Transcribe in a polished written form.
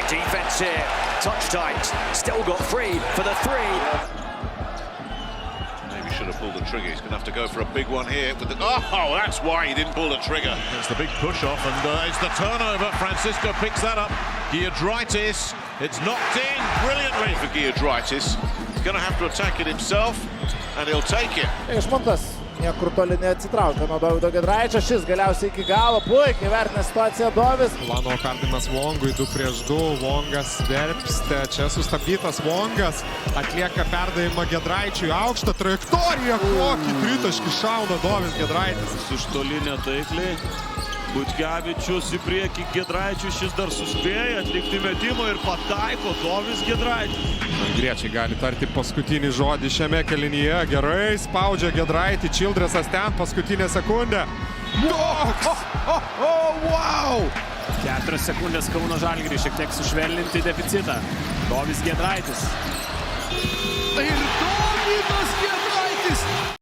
defense here. Touch tight. Still got 3 for the 3. Maybe should have pulled the trigger. He's going to have to go for a big one here. With the... Oh, that's why he didn't pull the trigger. It's the big push off, and it's the turnover. Francisco picks that up. Giedraitis, it's knocked in brilliantly For Giedraitis, he's going to have to attack it himself, and he'll take it. Išmontas niekur toli neatsitraukia nuo Dovydo Giedraičio. Šis galiausiai iki galo puikiai vertina situaciją Dovis. Plano perdavimas Wongui 2-2. Wongas verpste. Čia sustabdytas Wongas. Atlieka perdavimą Giedraičiui. Aukštą trajektoriją. Kokį tritaškį šauna Dovis Giedraitis. Iš toli netaikliai. Butkevičius į priekį Giedraičiui. Šis dar suspėja atlikti metimą ir pataiko Dovis Giedraitis. Angriečiai gali tarti paskutinį žodį šiame kelinyje. Gerai spaudžia Giedraitį. Čildresas ten paskutinę sekundę. Wow! 4 sekundės Kauno Žalgiriui šiek tiek sušvelninti deficitą. Dovis Giedraitis. He's